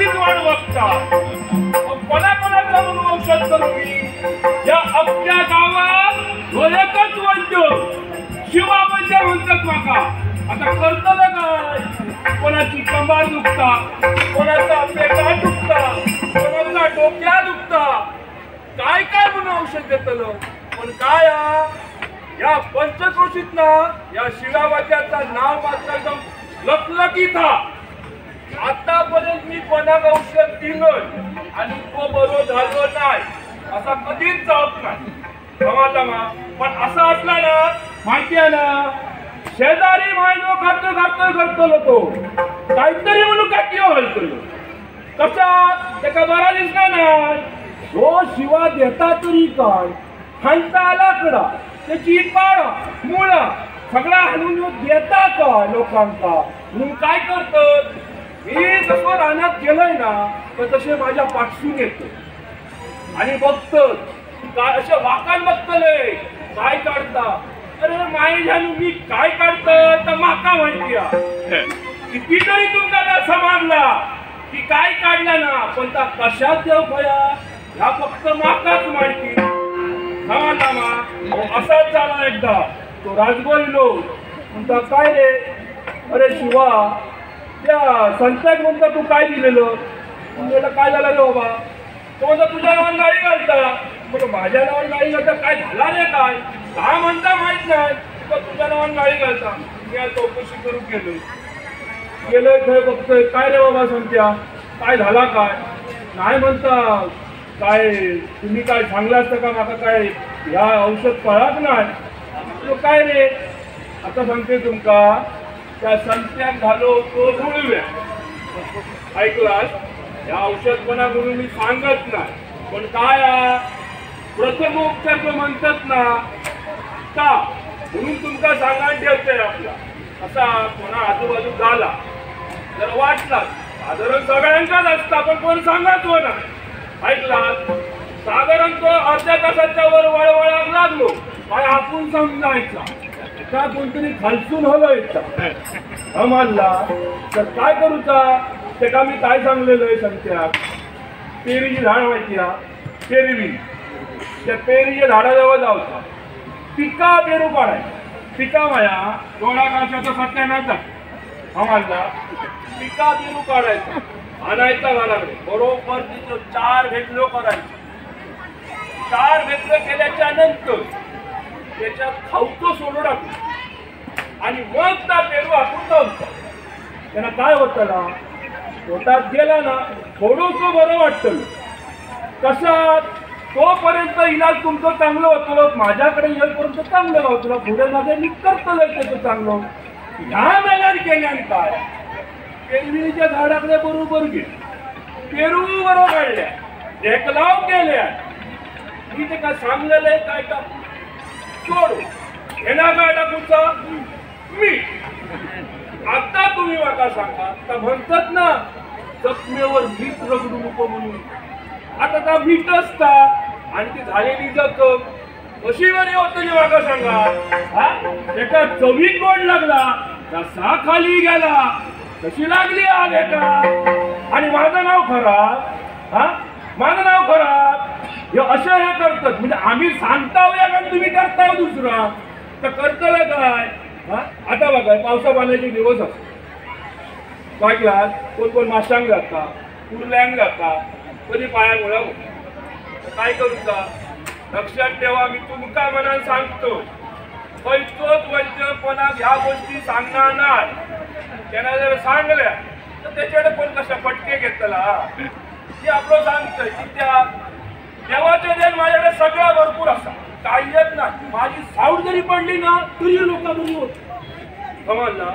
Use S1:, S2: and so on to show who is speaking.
S1: माझीच वाट बघता कोणाकोणाचा म्हणून औषध करू मी या अख्ख्या गावात एकच वैद्य शिवा वैद्य म्हणतात माका आता करतलं काय कोणाची कंबार दुखता कोणाचा पेटा दुखता कोणाचा डोक्या दुखता काय काय म्हणून औषध देतलं पण काय या पंचक्रोशीत ना या शिवावाच्याचा नाव मात्र एकदम लखलखीत हा आतापर्यंत मी कोणाक औषध दिलं आणि तो बरोबर झालो नाही असा कधीच जात नाही समाजाला पण असा असला ना माहिती आहे ना शेजारी मायनो करतो तो काहीतरी म्हणून काय हलतलो कशात त्याचा बरा दिसला नाही तो शिवा देता तरी काय हांचा लाकडा त्याची पाळा मुळा सगळा हलवून देता का लोकांका म्हणून काय करतात मी जसं रानात गेलोय ना तर तसे माझ्या पाठसून येतो आणि बघतात काय अशा वाकान बघतलंय काय काढता अरे माई झालू मी काय काढतं तर माका माहिती कितीतरी तुमचा समजला की काय काढला ना पण त्या कशात देव भया ह्या फक्त माकाच माहिती असाच झाला एकदा तो राजगोळीलो म्हणता काय रे अरे शिवा त्या संताक म्हणता तू काय दिलेलं म्हणजे काय झालं रे बाबा तो म्हणता तुझ्या नावावर गाडी घालता मग माझ्या नावावर गाडी घालता काय झाला रे काय म्हणता माहित नाही तुझ्या नावावर गाडी घालता मी आज चौकशी करून गेलोय खरं बघतोय काय रे बाबा संत्या काय झाला काय नाही म्हणता काय तुम्ही काय सांगला असतं का माका काय ह्या औषध कळत नाही काय रे आता सांगते तुमका त्या संत्याक घालो तो जुळव्या ऐकलास या औषध कोणा म्हणून मी सांगत नाही पण काय प्रथमोपचार म्हणतात ना का म्हणून तुमका सांगायला ठेवतोय आपला असा कोणा आजूबाजू झाला जर वाटला साधारण सगळ्यांचाच असता पण कोण सांगत हो ना ऐकला साधारण तो अर्ध्या तासाच्या वर वळवळाक लागलो काय आपण समजायचा त्या कोणतरी खालसून हलवायचा मानला तर काय करूचा ते का मी काय सांगलेलं आहे संत्या पेरीची झाड माहिती पेरवी त्या पेरीच्या झाडाजवळ जाऊचा पिका पेरू काढायचा पिका माया डोळा काशाचा सत्यानाचा मानला पिका पेरू काढायचा आणायचा घराकडे बरोबर तिथं 4 भेटलो करायचे 4 भेटलो केल्याच्या नंतर त्याच्यात खाऊचं सोडून टाकलं आणि मग त्या पेरू आपण जाऊचा त्यांना काय होतं पोटात गेला ना थोडंसं बरं वाटतं कशात तोपर्यंत इलाज तुमचं चांगलं होतं माझ्याकडे येईपर्यंत चांगलं होतं पुढे माझ्या मी करतलं त्याचं चांगलं ह्या महिन्यात केल्याने काय पेरवीच्या झाडाकडे बरोबर गेले पेरू बरोबर काढल्या ढेकलाव केल्या मी ते काय सांगलेलं आहे काय टाकू सोड येणार काय टाकूचा मीठ आता तुम्ही मला सांगा तर म्हणतात ना जखमेवर मीठ रगडू नको म्हणून आता त्या मीठ असता आणि ती झालेली जखम कशी बरी होतं मला सांगा त्याचा चवी गोड लागला कसा खाली गेला कशी लागली आले का आणि माझं नाव खराब माझं नाव खराब हे अशा हे करतात म्हणजे आम्ही सांगताव या कारण तुम्ही करताव दुसरा तर करतलं काय आता बघा पावसा पाण्याचे दिवस असतात वाटला कोण कोण माशांग जाता कुर्ल्यांग जाता कधी पाया गोळा होता काय करूचा लक्षात ठेवा मी तुमका मनात सांगतो पैतोच वैद्य कोणाक ह्या गोष्टी सांगणार नाही त्यांना जर सांगल्या तर त्याच्याकडे पण कशा फटके घेतला की आपलं सांगतोय की त्या देवाच्या देण माझ्याकडे सगळा भरपूर असा काही येत नाही माझी साऊड जरी पडली ना तरी लोक बरी होत समजला